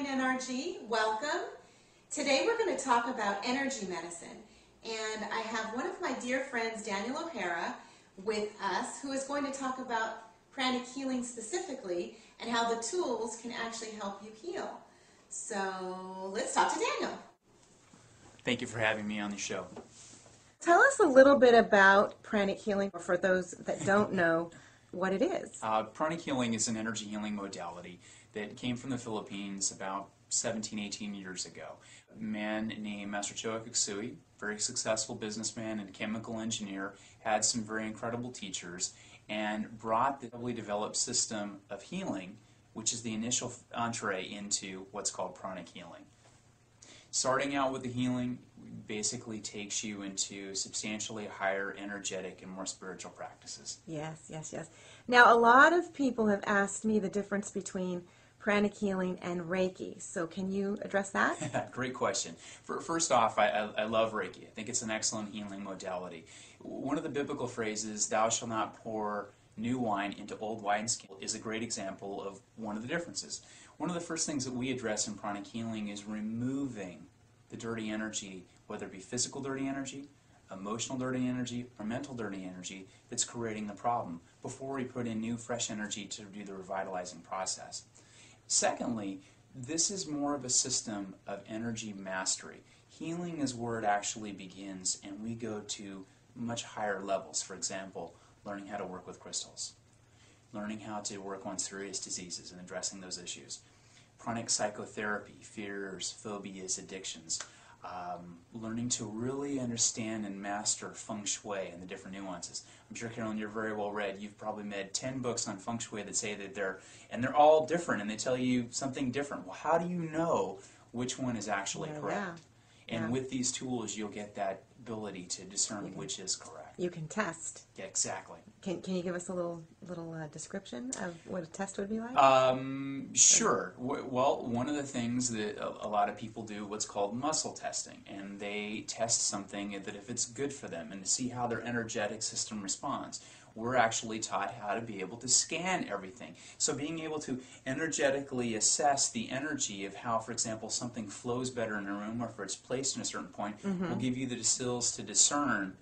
HealingNRG. Welcome. Today we're going to talk about energy medicine. And I have one of my dear friends, Daniel O'Hara, with us, who is going to talk about pranic healing specifically and how the tools can actually help you heal. So let's talk to Daniel. Thank you for having me on the show. Tell us a little bit about pranic healing for those that don't know what it is. Pranic healing is an energy healing modality that came from the Philippines about 17, 18 years ago. A man named Master Choa Kuksuy, very successful businessman and chemical engineer, had some very incredible teachers and brought the heavily developed system of healing, which is the initial entree into what's called pranic healing. Starting out with the healing basically takes you into substantially higher energetic and more spiritual practices. Yes. Now, a lot of people have asked me the difference between pranic healing and Reiki. So can you address that? Great question. First off, I love Reiki. I think it's an excellent healing modality. One of the biblical phrases, "Thou shalt not pour new wine into old wineskin," is a great example of one of the differences. One of the first things that we address in pranic healing is removing the dirty energy, whether it be physical dirty energy, emotional dirty energy, or mental dirty energy that's creating the problem, before we put in new fresh energy to do the revitalizing process. Secondly, this is more of a system of energy mastery. Healing is where it actually begins, and we go to much higher levels. For example, learning how to work with crystals, learning how to work on serious diseases and addressing those issues. Pranic psychotherapy, fears, phobias, addictions, learning to really understand and master feng shui and the different nuances. I'm sure, Carolyn, you're very well read. You've probably read 10 books on feng shui that say that they're all different and they tell you something different. Well, how do you know which one is actually correct? And with these tools, you'll get that ability to discern which is correct. You can test. Yeah, exactly. Can you give us a little description of what a test would be like? Sure. Well, one of the things that a lot of people do what's called muscle testing, and they test something that if it's good for them and to see how their energetic system responds. We're actually taught how to be able to scan everything. So being able to energetically assess the energy of how, for example, something flows better in a room or if it's placed in a certain point will give you the skills to discern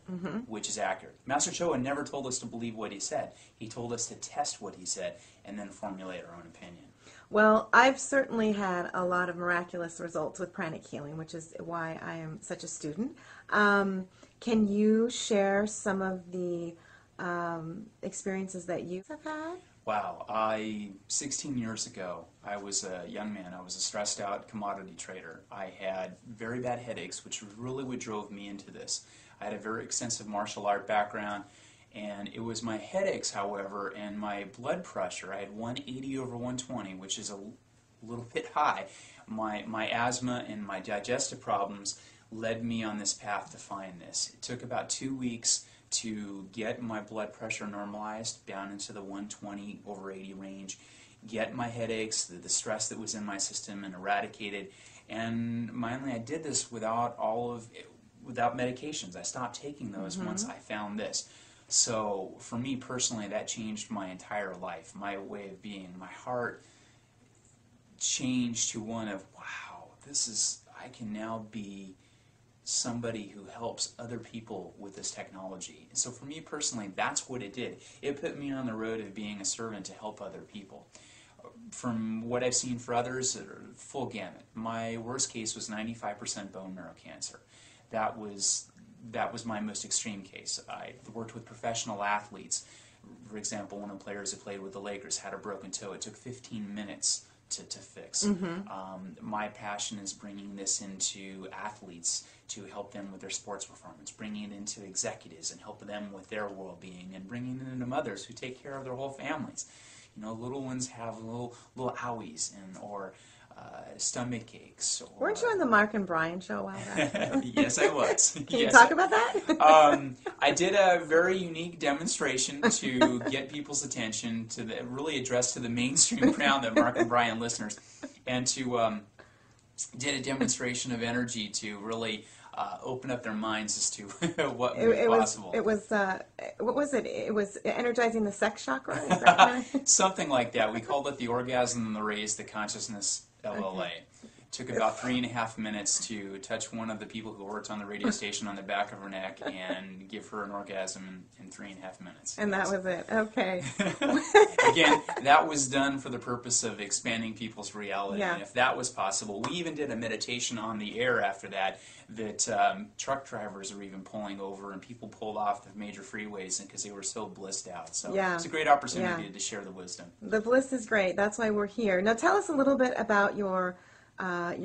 which is accurate. Master Choa never told us to believe what he said. He told us to test what he said and then formulate our own opinion. Well, I've certainly had a lot of miraculous results with pranic healing, which is why I am such a student. Can you share some of the experiences that you have had? Wow. 16 years ago, I was a young man. I was a stressed out commodity trader. I had very bad headaches, which really what drove me into this. I had a very extensive martial art background, and it was my headaches, however, and my blood pressure. I had 180 over 120, which is a little bit high. My asthma and my digestive problems led me on this path to find this. It took about 2 weeks to get my blood pressure normalized down into the 120 over 80 range, get my headaches, the stress that was in my system, and eradicated. And finally, I did this without medications. I stopped taking those once I found this. So for me personally, that changed my entire life, my way of being. My heart changed to one of, wow, I can now be somebody who helps other people with this technology. So for me personally, that's what it did. It put me on the road of being a servant to help other people. From what I've seen for others, full gamut. My worst case was 95% bone marrow cancer. That was my most extreme case. I worked with professional athletes. For example, one of the players who played with the Lakers had a broken toe. It took 15 minutes to fix. My passion is bringing this into athletes to help them with their sports performance, bringing it into executives and helping them with their well-being, and bringing it into mothers who take care of their whole families. You know, little ones have little owies or stomach aches. Weren't you on the Mark and Brian show a while back? Yes, I was. Can you talk about that? I did a very unique demonstration to get people's attention, to really address to the mainstream crowd, the Mark and Brian listeners, and to did a demonstration of energy to really open up their minds as to what would be possible. It was what was it? It was energizing the sex chakra? Is that kind of... Something like that. We called it the orgasm and the raise the consciousness LLA. Took about 3.5 minutes to touch one of the people who worked on the radio station on the back of her neck and give her an orgasm in 3.5 minutes. And that was it. Okay. Again, that was done for the purpose of expanding people's reality. Yeah. And if that was possible, we even did a meditation on the air after that truck drivers were even pulling over and people pulled off the major freeways because they were so blissed out. So Yeah. it's a great opportunity Yeah. to share the wisdom. The bliss is great. That's why we're here. Now tell us a little bit about your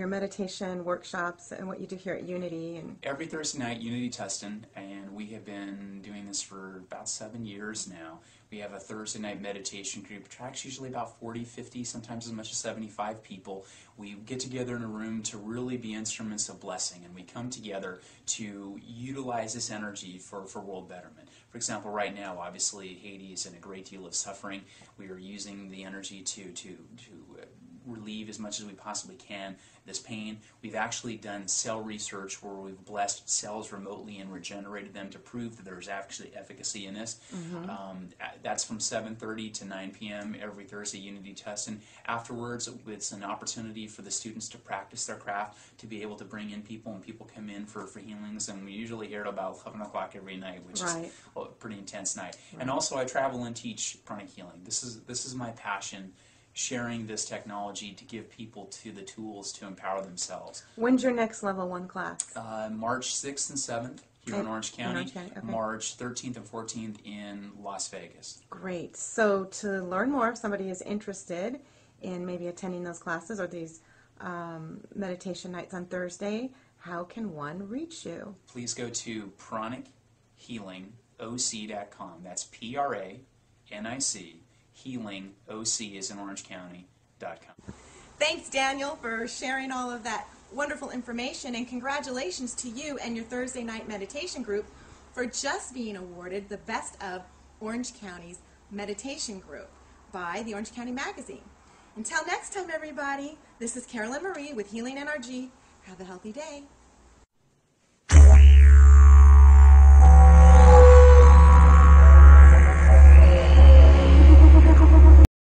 meditation workshops and what you do here at Unity. And Every Thursday night, Unity Tustin, and we have been doing this for about 7 years now. We have a Thursday night meditation group, which tracks usually about 40, 50, sometimes as much as 75 people. We get together in a room to really be instruments of blessing, and we come together to utilize this energy for world betterment. For example, right now, obviously, Haiti is in a great deal of suffering. We are using the energy to relieve as much as we possibly can this pain. We've actually done cell research where we've blessed cells remotely and regenerated them to prove that there's actually efficacy in this. That's from 7:30 to 9 p.m. every Thursday, Unity Tustin. Afterwards, it's an opportunity for the students to practice their craft, to be able to bring in people, and people come in for healings, and we usually hear at about 11 o'clock every night, which is a pretty intense night. And also, I travel and teach pranic healing. This is my passion, sharing this technology to give people the tools to empower themselves. when's your next level 1 class? March 6th and 7th here in Orange County, Orange County, okay. March 13th and 14th in Las Vegas. Great. So to learn more, if somebody is interested in maybe attending those classes or these meditation nights on Thursday, how can one reach you? Please go to pranichealingoc.com. That's P-R-A-N-I-C, healing, O-C is in Orange County.com. Thanks, Daniel, for sharing all of that wonderful information, and congratulations to you and your Thursday night meditation group for just being awarded the Best of Orange County's Meditation Group by the Orange County Magazine. Until next time, everybody, this is Carolyn Marie with HealingNRG. Have a healthy day.